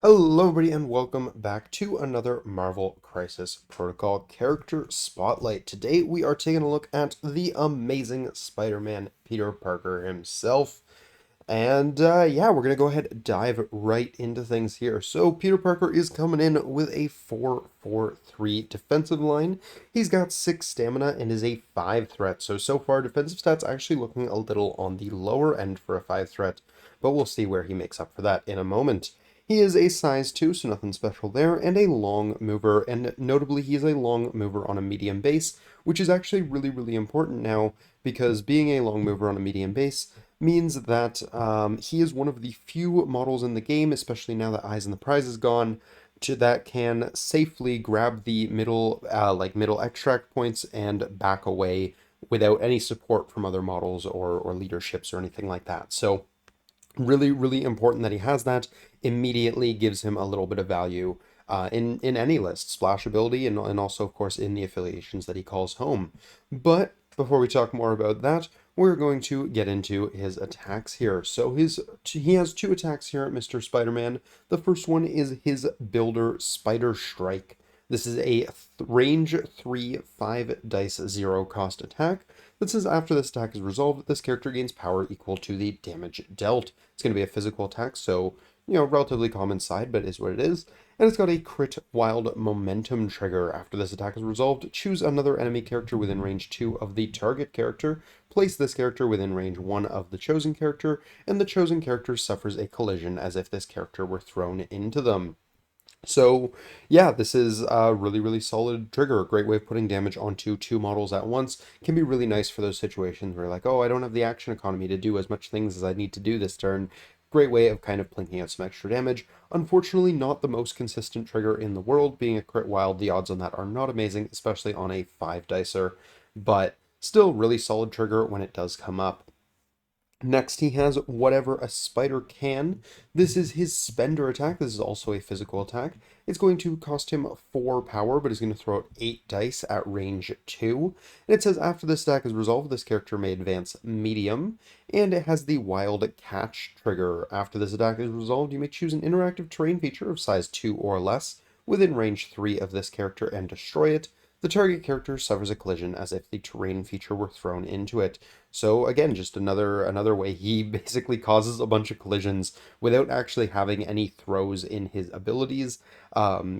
Hello, everybody, and welcome back to another Marvel Crisis Protocol character spotlight. Today, we are taking a look at the amazing Spider-Man, Peter Parker himself. And yeah, we're going to go ahead and dive right into things here. So, Peter Parker is coming in with a 4-4-3 defensive line. He's got 6 stamina and is a 5 threat. So far, defensive stats actually looking a little on the lower end for a 5 threat, but we'll see where he makes up for that in a moment. He is a size 2, so nothing special there, and a long mover, and notably he is a long mover on a medium base, which is actually really important now, because being a long mover on a medium base means that he is one of the few models in the game, especially now that Eyes on the Prize is gone, that can safely grab the middle extract points and back away without any support from other models or leaderships or anything like that. So really important that he has that. Immediately gives him a little bit of value in any list, Splashability, and also of course in the affiliations that he calls home. But before we talk more about that, we're going to get into his attacks here. So he has 2 attacks here at Mr. Spider-Man. The first one is his Builder Spider Strike. This is a range 3, 5 dice 0 cost attack that says after this attack is resolved, this character gains power equal to the damage dealt. It's going to be a physical attack, so, relatively common side, but is what it is. And it's got a crit wild momentum trigger. After this attack is resolved, choose another enemy character within range 2 of the target character, place this character within range 1 of the chosen character, and the chosen character suffers a collision as if this character were thrown into them. So yeah, this is a really solid trigger. A great way of putting damage onto 2 models at once. Can be really nice for those situations where like, oh, I don't have the action economy to do as much things as I need to do this turn. Great way of kind of plinking out some extra damage. Unfortunately, not the most consistent trigger in the world. Being a crit wild, the odds on that are not amazing, especially on a 5 dicer, but still really solid trigger when it does come up. Next, he has Whatever a Spider Can. This is his Spender attack. This is also a physical attack. It's going to cost him 4 power, but he's going to throw out 8 dice at range 2. And it says after this attack is resolved, this character may advance medium. And it has the Wild Catch trigger. After this attack is resolved, you may choose an interactive terrain feature of size 2 or less within range 3 of this character and destroy it. The target character suffers a collision as if the terrain feature were thrown into it. So again, just another way he basically causes a bunch of collisions without actually having any throws in his abilities.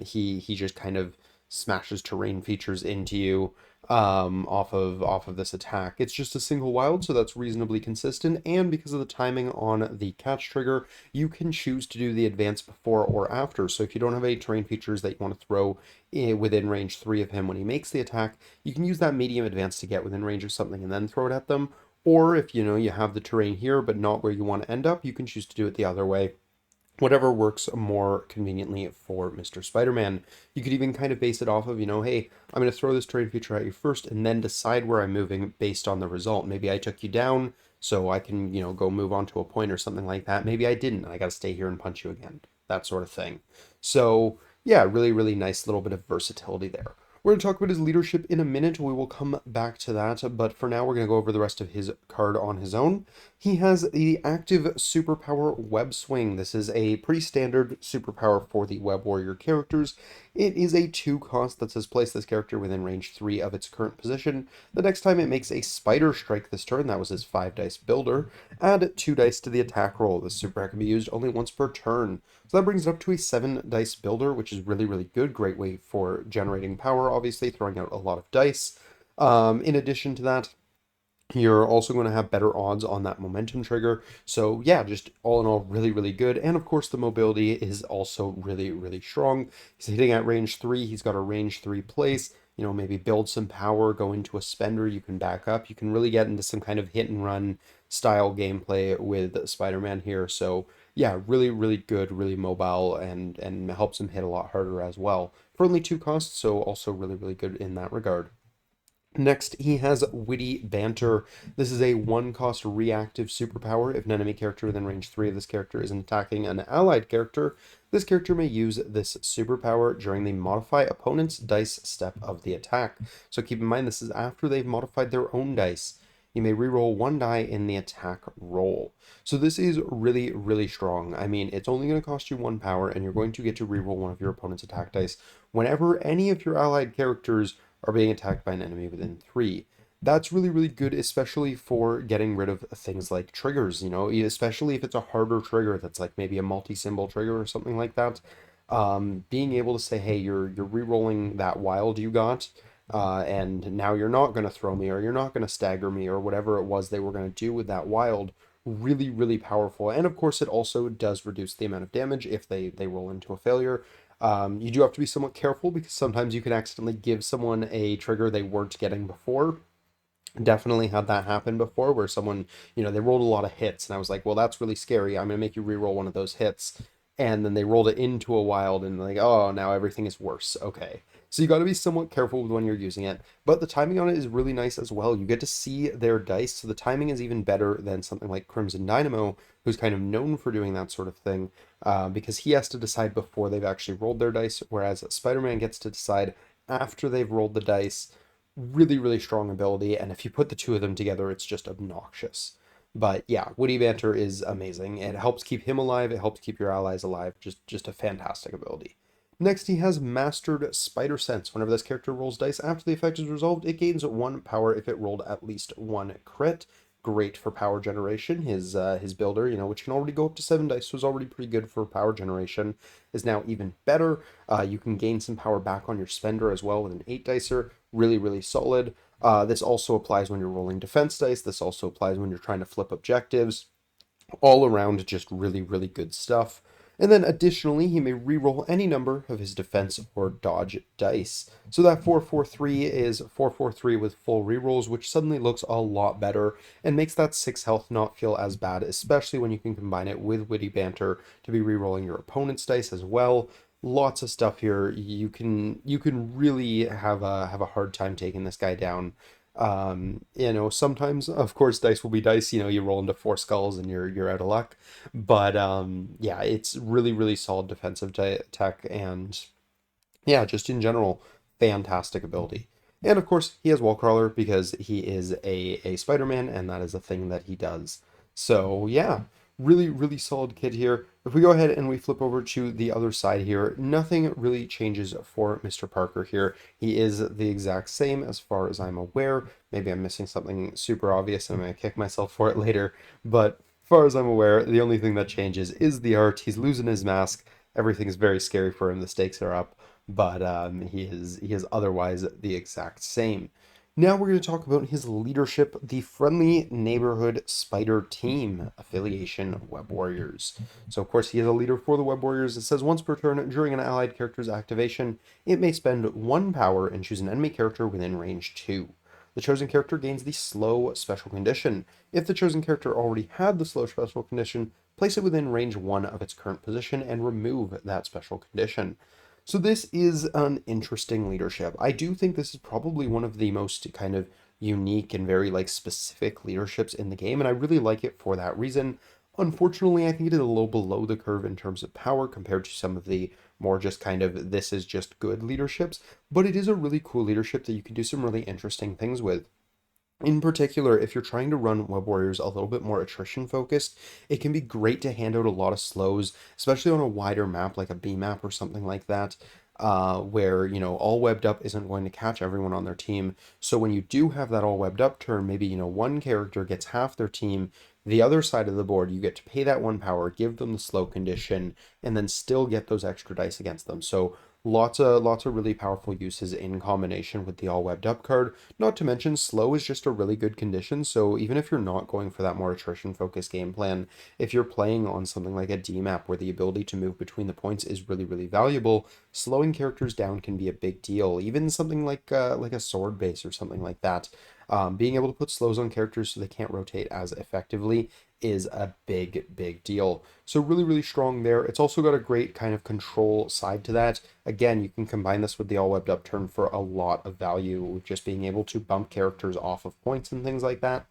He just kind of smashes terrain features into you off of this attack. It's just a single wild, so that's reasonably consistent. And because of the timing on the catch trigger, you can choose to do the advance before or after. So if you don't have any terrain features that you want to throw within range 3 of him when he makes the attack, you can use that medium advance to get within range of something and then throw it at them. Or if you have the terrain here but not where you want to end up, you can choose to do it the other way. Whatever works more conveniently for Mr. Spider-Man. You could even kind of base it off of, hey, I'm going to throw this terrain feature at you first and then decide where I'm moving based on the result. Maybe I took you down so I can, go move on to a point or something like that. Maybe I didn't. I got to stay here and punch you again. That sort of thing. So, yeah, really nice little bit of versatility there. We're going to talk about his leadership in a minute. We will come back to that, but for now, we're going to go over the rest of his card on his own. He has the active superpower Web Swing. This is a pretty standard superpower for the Web Warrior characters. It is a 2 cost that says place this character within range 3 of its current position. The next time it makes a Spider Strike this turn, that was his 5 dice builder, add 2 dice to the attack roll. This super can be used only once per turn. So that brings it up to a 7 dice builder, which is really good. Great way for generating power, obviously, throwing out a lot of dice. In addition to that, you're also going to have better odds on that momentum trigger. So yeah, just all in all, really good. And of course, the mobility is also really strong. He's hitting at range 3. He's got a range 3 place. Maybe build some power, go into a spender. You can back up. You can really get into some kind of hit and run style gameplay with Spider-Man here. So yeah, really good, really mobile, and helps him hit a lot harder as well. For only 2 costs, so also really good in that regard. Next, he has Witty Banter. This is a 1 cost reactive superpower. If an enemy character within range 3 of this character is attacking an allied character, this character may use this superpower during the modify opponent's dice step of the attack. So keep in mind, this is after they've modified their own dice. you may reroll one die in the attack roll. So this is really, really strong. I mean, it's only going to cost you 1 power, and you're going to get to reroll one of your opponent's attack dice whenever any of your allied characters are being attacked by an enemy within 3. That's really, really good, especially for getting rid of things like triggers, especially if it's a harder trigger that's like maybe a multi-symbol trigger or something like that. Being able to say, hey, you're re-rolling that wild you got, and now you're not going to throw me, or you're not going to stagger me, or whatever it was they were going to do with that wild, really, really powerful. And of course, it also does reduce the amount of damage if they roll into a failure. You do have to be somewhat careful because sometimes you can accidentally give someone a trigger they weren't getting before. Definitely had that happen before where someone, they rolled a lot of hits and I was like, well, that's really scary. I'm going to make you re-roll one of those hits. And then they rolled it into a wild and like, oh, now everything is worse. Okay. So you got to be somewhat careful with when you're using it. But the timing on it is really nice as well. You get to see their dice. So the timing is even better than something like Crimson Dynamo, who's kind of known for doing that sort of thing, because he has to decide before they've actually rolled their dice, whereas Spider-Man gets to decide after they've rolled the dice. Really, really strong ability, and if you put the two of them together, it's just obnoxious. But yeah, witty banter is amazing. It helps keep him alive, it helps keep your allies alive. Just a fantastic ability. Next, he has Mastered Spider Sense. Whenever this character rolls dice after the effect is resolved, it gains 1 power if it rolled at least 1 crit. Great for power generation. His builder, which can already go up to 7 dice, was already pretty good for power generation, is now even better. You can gain some power back on your spender as well with an 8 dicer. Really, really solid. This also applies when you're rolling defense dice. This also applies when you're trying to flip objectives. All around, just really, really good stuff. And then additionally, he may reroll any number of his defense or dodge dice. So that 443 is 443 with full rerolls, which suddenly looks a lot better and makes that 6 health not feel as bad, especially when you can combine it with witty banter to be rerolling your opponent's dice as well. Lots of stuff here. You can really have a hard time taking this guy down. Sometimes of course dice will be dice, you roll into 4 skulls and you're out of luck. But yeah, it's really, really solid defensive tech, and yeah, just in general, fantastic ability. And of course, he has Wallcrawler because he is a Spider-Man, and that is a thing that he does. So yeah, really, really solid kid here. If we go ahead and we flip over to the other side here, nothing really changes for Mr. Parker here. He is the exact same as far as I'm aware. Maybe I'm missing something super obvious and I'm going to kick myself for it later. But as far as I'm aware, the only thing that changes is the art. He's losing his mask. Everything is very scary for him. The stakes are up, but he is otherwise the exact same. Now we're going to talk about his leadership, the Friendly Neighborhood Spider Team affiliation Web Warriors. So of course he is a leader for the Web Warriors. It says once per turn during an allied character's activation, it may spend 1 power and choose an enemy character within range 2. The chosen character gains the slow special condition. If the chosen character already had the slow special condition, place it within range 1 of its current position and remove that special condition. So this is an interesting leadership. I do think this is probably one of the most kind of unique and very like specific leaderships in the game, and I really like it for that reason. Unfortunately, I think it is a little below the curve in terms of power compared to some of the more just kind of this is just good leaderships, but it is a really cool leadership that you can do some really interesting things with. In particular, if you're trying to run Web Warriors a little bit more attrition focused, it can be great to hand out a lot of slows, especially on a wider map like a B map or something like that, where, all webbed up isn't going to catch everyone on their team. So when you do have that all webbed up turn, maybe, one character gets half their team, the other side of the board, you get to pay that 1 power, give them the slow condition, and then still get those extra dice against them. So lots of really powerful uses in combination with the all webbed up card. Not to mention slow is just a really good condition, so even if you're not going for that more attrition focused game plan, if you're playing on something like a D map where the ability to move between the points is really, really valuable, slowing characters down can be a big deal. Even something like a sword base or something like that. Being able to put slows on characters so they can't rotate as effectively is a big, big deal. So really, really strong there. It's also got a great kind of control side to that. Again, you can combine this with the all webbed up turn for a lot of value, just being able to bump characters off of points and things like that.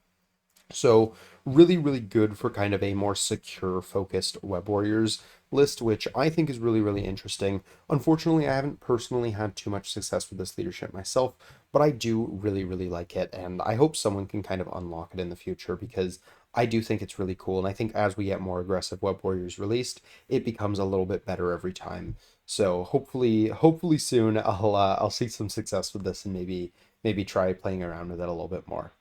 So really, really good for kind of a more secure focused Web Warriors list, which I think is really, really interesting. Unfortunately, I haven't personally had too much success with this leadership myself, but I do really, really like it, and I hope someone can kind of unlock it in the future because I do think it's really cool. And I think as we get more aggressive Web Warriors released, it becomes a little bit better every time. So hopefully soon I'll see some success with this and maybe try playing around with it a little bit more.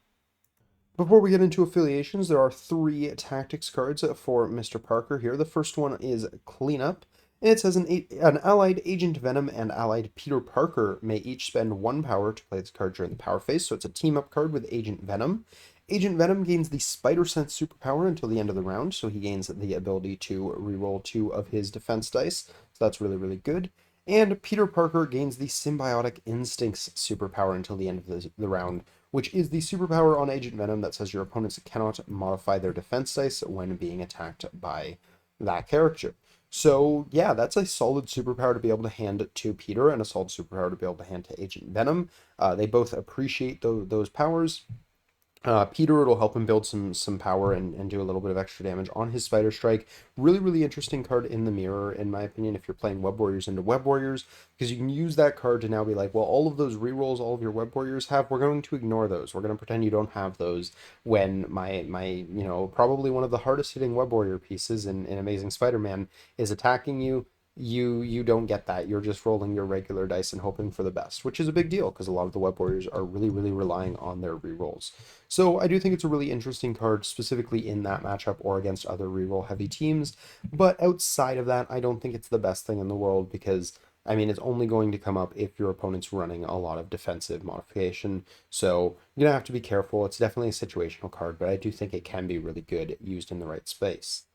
Before we get into affiliations, there are three tactics cards for Mr. Parker here. The first one is Cleanup, and it says an allied Agent Venom and allied Peter Parker may each spend one power to play this card during the power phase, so it's a team-up card with Agent Venom. Agent Venom gains the Spider Sense superpower until the end of the round, so he gains the ability to reroll two of his defense dice, so that's really, really good. And Peter Parker gains the Symbiotic Instincts superpower until the end of the round, which is the superpower on Agent Venom that says your opponents cannot modify their defense dice when being attacked by that character. So yeah, that's a solid superpower to be able to hand to Peter and a solid superpower to be able to hand to Agent Venom. They both appreciate those powers. Peter, it'll help him build some power and do a little bit of extra damage on his Spider Strike. Really, really interesting card in the mirror, in my opinion, if you're playing Web Warriors into Web Warriors, because you can use that card to now be like, well, all of those rerolls all of your Web Warriors have, we're going to ignore those. We're going to pretend you don't have those when probably one of the hardest hitting Web Warrior pieces in Amazing Spider-Man is attacking you. You don't get that. You're just rolling your regular dice and hoping for the best, which is a big deal because a lot of the Web Warriors are really, really relying on their rerolls. So I do think it's a really interesting card, specifically in that matchup or against other reroll heavy teams. But outside of that, I don't think it's the best thing in the world because, I mean, it's only going to come up if your opponent's running a lot of defensive modification. So you're going to have to be careful. It's definitely a situational card, but I do think it can be really good used in the right space.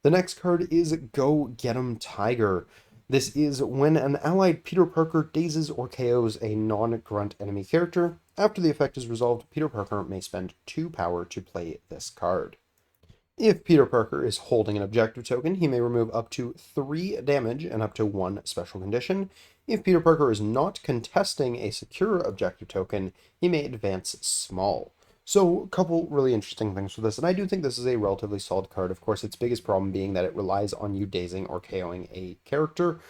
The next card is Go Get 'em Tiger. This is when an allied Peter Parker dazes or KOs a non-grunt enemy character. After the effect is resolved, Peter Parker may spend 2 power to play this card. If Peter Parker is holding an objective token, he may remove up to 3 damage and up to 1 special condition. If Peter Parker is not contesting a secure objective token, he may advance small. So, a couple really interesting things with this, and I do think this is a relatively solid card. Of course, its biggest problem being that it relies on you dazing or KOing a character,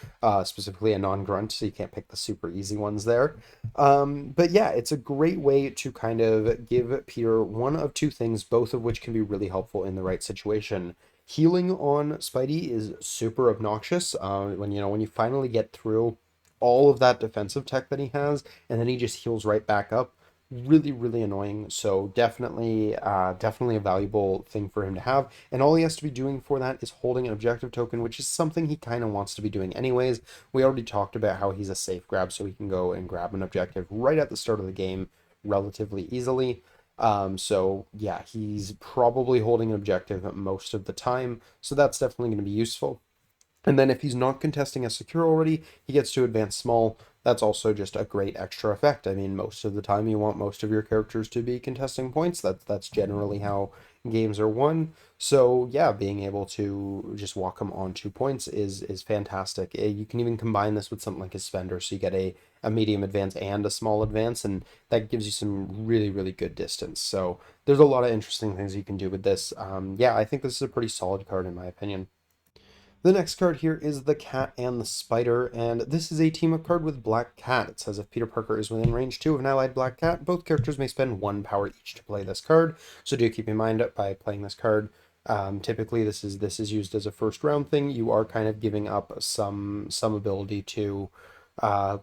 specifically a non-grunt, so you can't pick the super easy ones there. But yeah, it's a great way to kind of give Peter one of two things, both of which can be really helpful in the right situation. Healing on Spidey is super obnoxious. When you finally get through all of that defensive tech that he has, and then he just heals right back up, really, really annoying. So definitely a valuable thing for him to have. And all he has to be doing for that is holding an objective token, which is something he kind of wants to be doing anyways. We already talked about how he's a safe grab, so he can go and grab an objective right at the start of the game relatively easily. So yeah, he's probably holding an objective most of the time, so that's definitely going to be useful. And then if he's not contesting a secure already, he gets to advance small. That's also just a great extra effect. I mean, most of the time you want most of your characters to be contesting points. That's generally how games are won. So yeah, being able to just walk him on 2 points is fantastic. You can even combine this with something like a spender, so you get a medium advance and a small advance, and that gives you some really, really good distance. So there's a lot of interesting things you can do with this. Yeah, I think this is a pretty solid card in my opinion. The next card here is the Cat and the Spider, and this is a team-up card with Black Cat. It says if Peter Parker is within range 2 of an allied Black Cat, both characters may spend 1 power each to play this card. So do keep in mind by playing this card. Typically, this is used as a first round thing. You are kind of giving up some ability to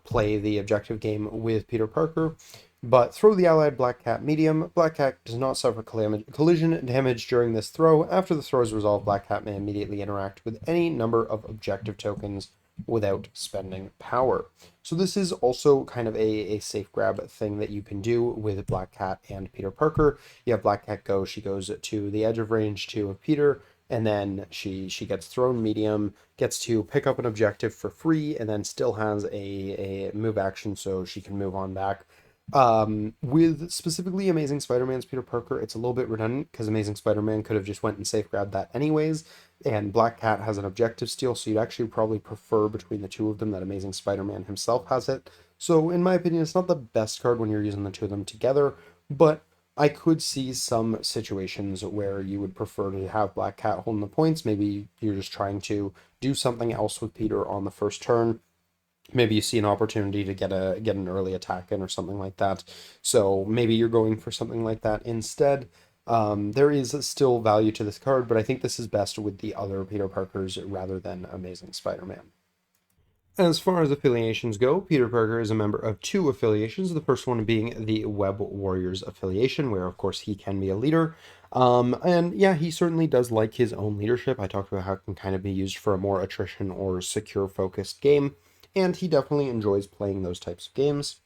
play the objective game with Peter Parker. But throw the allied Black Cat medium. Black Cat does not suffer collision damage during this throw. After the throw is resolved, Black Cat may immediately interact with any number of objective tokens without spending power. So this is also kind of a safe grab thing that you can do with Black Cat and Peter Parker. You have Black Cat go, she goes to the edge of range 2 of Peter, and then she gets thrown medium, gets to pick up an objective for free, and then still has a move action so she can move on back. With specifically Amazing Spider-Man's Peter Parker, it's a little bit redundant because Amazing Spider-Man could have just went and safe grabbed that anyways, and Black Cat has an objective steal, so you'd actually probably prefer between the two of them that Amazing Spider-Man himself has it. So in my opinion, it's not the best card when you're using the two of them together, but I could see some situations where you would prefer to have Black Cat holding the points. Maybe you're just trying to do something else with Peter on the first turn. Maybe you see an opportunity to get an early attack in or something like that. So maybe you're going for something like that instead. There is still value to this card, but I think this is best with the other Peter Parkers rather than Amazing Spider-Man. As far as affiliations go, Peter Parker is a member of two affiliations. The first one being the Web Warriors affiliation, where of course he can be a leader. And yeah, he certainly does like his own leadership. I talked about how it can kind of be used for a more attrition or secure focused game, and he definitely enjoys playing those types of games.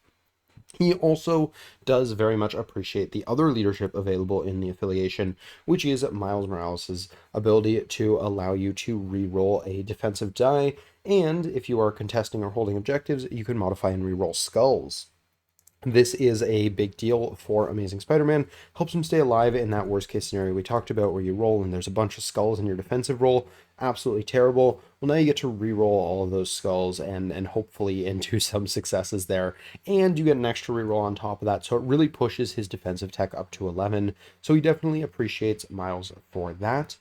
He also does very much appreciate the other leadership available in the affiliation, which is Miles Morales' ability to allow you to re-roll a defensive die, and if you are contesting or holding objectives, you can modify and re-roll skulls. This is a big deal for Amazing Spider-Man. Helps him stay alive in that worst case scenario we talked about where you roll and there's a bunch of skulls in your defensive roll. Absolutely terrible. Well, now you get to re-roll all of those skulls and hopefully into some successes there. And you get an extra re-roll on top of that. So it really pushes his defensive tech up to 11. So he definitely appreciates Miles for that.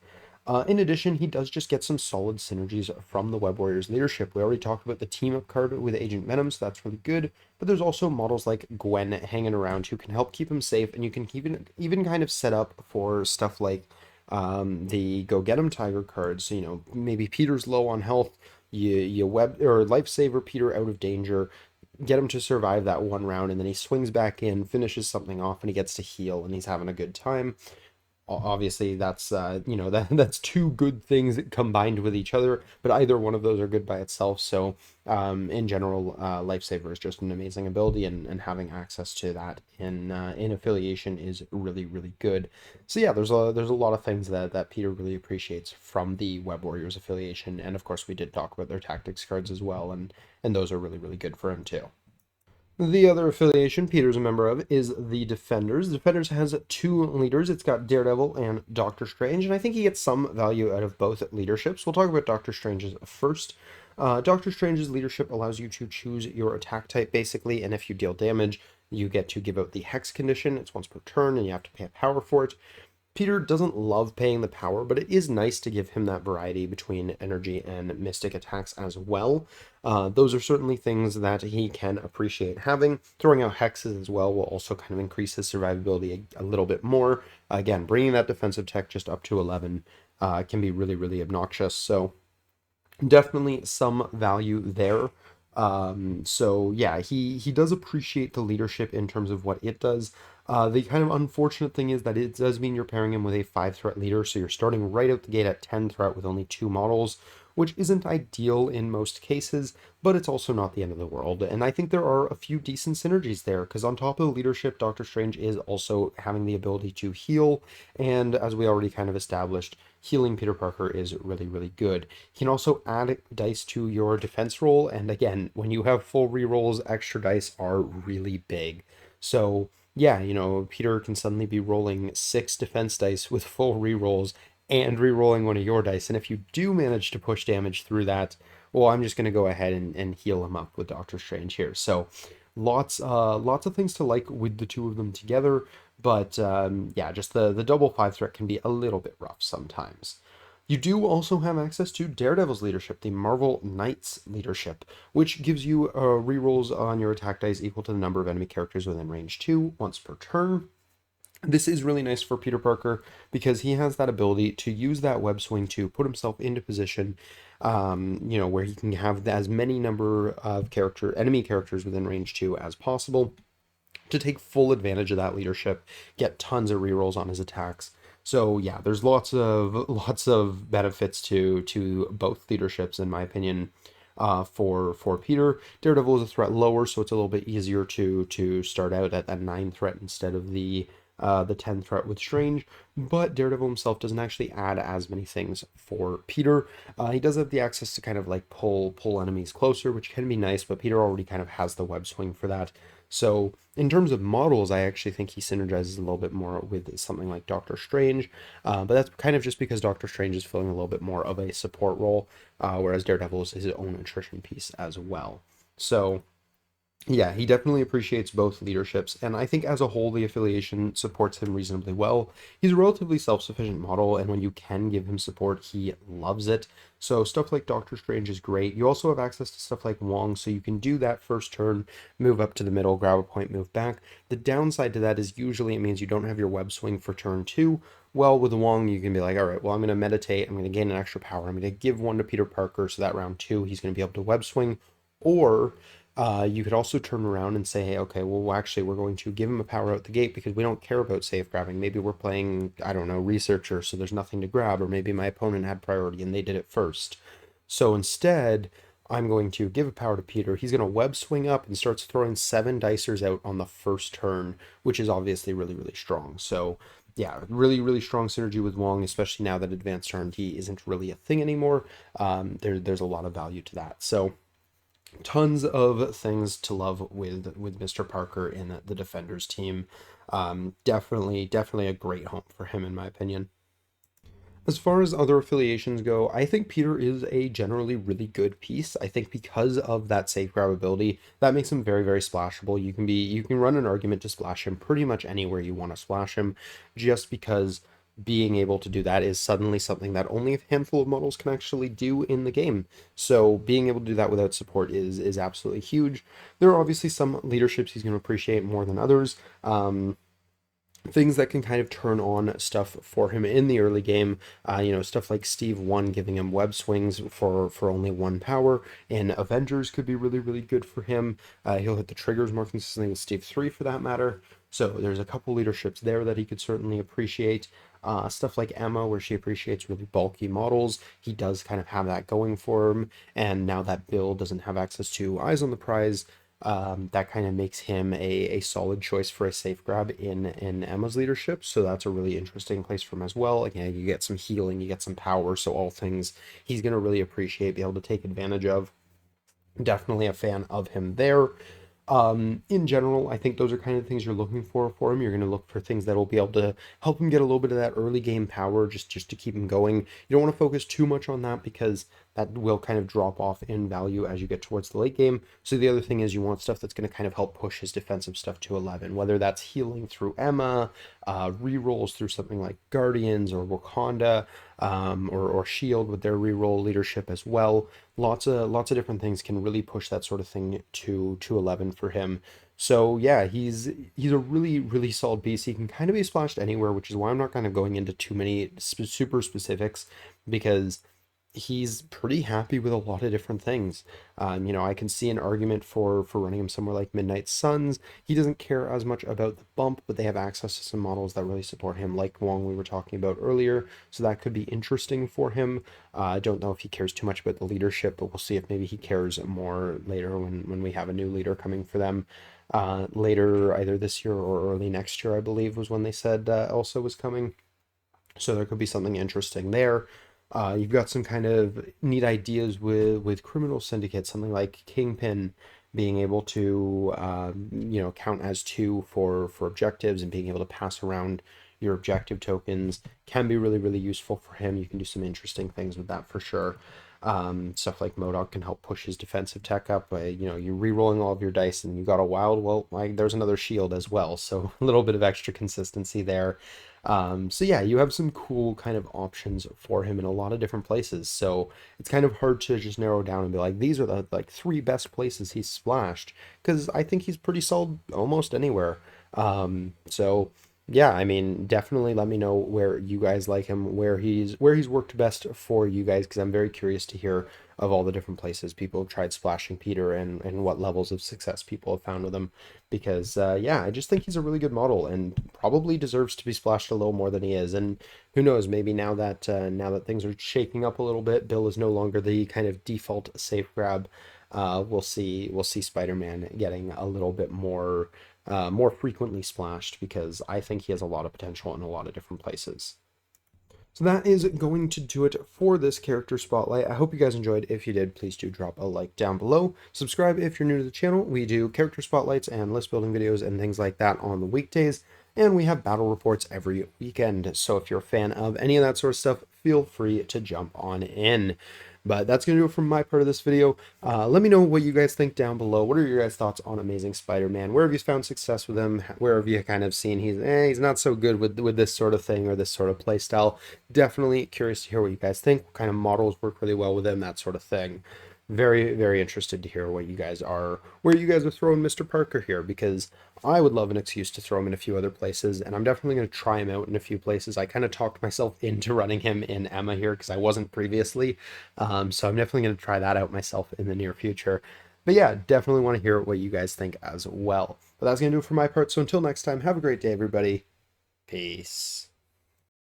In addition, he does just get some solid synergies from the Web Warriors leadership. We already talked about the team up card with Agent Venom, so that's really good. But there's also models like Gwen hanging around who can help keep him safe, and you can even kind of set up for stuff like the Go Get 'em Tiger cards. So, maybe Peter's low on health, you web or lifesaver Peter out of danger, get him to survive that one round, and then he swings back in, finishes something off, and he gets to heal, and he's having a good time. Obviously that's that's two good things combined with each other, but either one of those are good by itself. So in general, lifesaver is just an amazing ability, and having access to that in affiliation is really, really good. So yeah, there's a lot of things that Peter really appreciates from the Web Warriors affiliation, and of course we did talk about their tactics cards as well, and those are really, really good for him too. The other affiliation Peter's a member of is the Defenders. Defenders has two leaders. It's got Daredevil and Doctor Strange, and I think he gets some value out of both leaderships. We'll talk about Doctor Strange's first. Doctor Strange's leadership allows you to choose your attack type, basically, and if you deal damage, you get to give out the Hex condition. It's once per turn, and you have to pay a power for it. Peter doesn't love paying the power, but it is nice to give him that variety between energy and mystic attacks as well. Those are certainly things that he can appreciate having. Throwing out hexes as well will also kind of increase his survivability a little bit more. Again, bringing that defensive tech just up to 11 can be really, really obnoxious. So definitely some value there. So yeah, he does appreciate the leadership in terms of what it does. The kind of unfortunate thing is that it does mean you're pairing him with a 5-threat leader, so you're starting right out the gate at 10 threat with only 2 models, which isn't ideal in most cases, but it's also not the end of the world. And I think there are a few decent synergies there, because on top of the leadership, Doctor Strange is also having the ability to heal, and as we already kind of established, healing Peter Parker is really, really good. He can also add dice to your defense roll, and again, when you have full rerolls, extra dice are really big. So yeah, Peter can suddenly be rolling 6 defense dice with full rerolls and rerolling one of your dice. And if you do manage to push damage through that, well, I'm just going to go ahead and heal him up with Doctor Strange here. So lots of things to like with the two of them together. But yeah, just the double 5-threat can be a little bit rough sometimes. You do also have access to Daredevil's leadership, the Marvel Knights leadership, which gives you rerolls on your attack dice equal to the number of enemy characters within range 2 once per turn. This is really nice for Peter Parker because he has that ability to use that web swing to put himself into position, where he can have as many number of enemy characters within range 2 as possible to take full advantage of that leadership, get tons of rerolls on his attacks. So yeah, there's lots of benefits to both leaderships in my opinion. For Peter, Daredevil is a threat lower, so it's a little bit easier to start out at that 9 threat instead of the 10 threat with Strange, but Daredevil himself doesn't actually add as many things for Peter. He does have the access to kind of like pull enemies closer, which can be nice, but Peter already kind of has the web swing for that. So in terms of models, I actually think he synergizes a little bit more with something like Doctor Strange, but that's kind of just because Doctor Strange is filling a little bit more of a support role, whereas Daredevil is his own attrition piece as well. So Yeah, he definitely appreciates both leaderships, and I think as a whole, the affiliation supports him reasonably well. He's a relatively self-sufficient model, and when you can give him support, he loves it. So stuff like Doctor Strange is great. You also have access to stuff like Wong, so you can do that first turn, move up to the middle, grab a point, move back. The downside to that is usually it means you don't have your web swing for turn two. Well, with Wong, you can be like, all right, well, I'm going to meditate. I'm going to gain an extra power. I'm going to give one to Peter Parker, so that round two, he's going to be able to web swing. Or you could also turn around and say, hey, okay, well, actually, we're going to give him a power out the gate because we don't care about safe grabbing. Maybe we're playing, I don't know, researcher, so there's nothing to grab, or maybe my opponent had priority and they did it first. So instead, I'm going to give a power to Peter. He's going to web swing up and starts throwing 7 dicers out on the first turn, which is obviously really, really strong. So yeah, really, really strong synergy with Wong, especially now that advanced R&D isn't really a thing anymore. There's a lot of value to that. So tons of things to love with Mr. Parker in the Defenders team. Definitely a great home for him in my opinion. As far as other affiliations go, I think Peter is a generally really good piece. I think because of that safe grab ability, that makes him very, very splashable. You can run an argument to splash him pretty much anywhere you want to splash him, just because being able to do that is suddenly something that only a handful of models can actually do in the game. So being able to do that without support is absolutely huge. There are obviously some leaderships he's going to appreciate more than others. Things that can kind of turn on stuff for him in the early game. Stuff like Steve 1 giving him web swings for only 1 power, and Avengers could be really, really good for him. He'll hit the triggers more consistently with Steve 3 for that matter. So there's a couple leaderships there that he could certainly appreciate. Stuff like Emma, where she appreciates really bulky models. He does kind of have that going for him. And now that Bill doesn't have access to Eyes on the Prize, that kind of makes him a solid choice for a safe grab in Emma's leadership. So that's a really interesting place for him as well. Again, you get some healing, you get some power. So all things he's going to really appreciate, be able to take advantage of. Definitely a fan of him there. In general, I think those are kind of things you're looking for him. You're going to look for things that will be able to help him get a little bit of that early game power, just to keep him going. You don't want to focus too much on that because that will kind of drop off in value as you get towards the late game. So the other thing is you want stuff that's going to kind of help push his defensive stuff to 11, whether that's healing through Emma, rerolls through something like Guardians or Wakanda, or Shield with their reroll leadership as well. Lots of different things can really push that sort of thing to 11 for him. So yeah, he's a really, really solid piece. He can kind of be splashed anywhere, which is why I'm not kind of going into too many super specifics, because he's pretty happy with a lot of different things. I can see an argument for running him somewhere like Midnight Suns. He doesn't care as much about the bump, but they have access to some models that really support him, like Wong we were talking about earlier. So that could be interesting for him. I don't know if he cares too much about the leadership, but we'll see if maybe he cares more later when we have a new leader coming for them. Later, either this year or early next year, I believe was when they said Elsa was coming. So there could be something interesting there. You've got some kind of neat ideas with criminal syndicates, something like Kingpin being able to count as two for objectives, and being able to pass around your objective tokens can be really, really useful for him. You can do some interesting things with that for sure. Stuff like MODOK can help push his defensive tech up. You're re-rolling all of your dice and you got a wild, well, there's another shield as well. So a little bit of extra consistency there. So yeah, you have some cool kind of options for him in a lot of different places. So it's kind of hard to just narrow down and be like, these are the like 3 best places he's splashed, because I think he's pretty solid almost anywhere. So yeah, I mean, definitely let me know where you guys like him, where he's worked best for you guys, because I'm very curious to hear of all the different places people have tried splashing Peter, and what levels of success people have found with him. Because yeah, I just think he's a really good model and probably deserves to be splashed a little more than he is. And who knows, maybe now that things are shaking up a little bit, Bill is no longer the kind of default safe grab. We'll see Spider-Man getting a little bit more frequently splashed, because I think he has a lot of potential in a lot of different places. So that is going to do it for this character spotlight. I hope you guys enjoyed. If you did, please do drop a like down below. Subscribe if you're new to the channel. We do character spotlights and list building videos and things like that on the weekdays. And we have battle reports every weekend. So if you're a fan of any of that sort of stuff, feel free to jump on in. But that's going to do it from my part of this video. Let me know what you guys think down below. What are your guys' thoughts on Amazing Spider-Man? Where have you found success with him? Where have you kind of seen he's not so good with this sort of thing or this sort of play style? Definitely curious to hear what you guys think. What kind of models work really well with him? That sort of thing. Very, very interested to hear what you guys are, where you guys are throwing Mr. Parker here, because I would love an excuse to throw him in a few other places, and I'm definitely going to try him out in a few places. I kind of talked myself into running him in Emma here because I wasn't previously, so I'm definitely going to try that out myself in the near future. But yeah, definitely want to hear what you guys think as well. But that's going to do it for my part, so until next time, have a great day, everybody. Peace.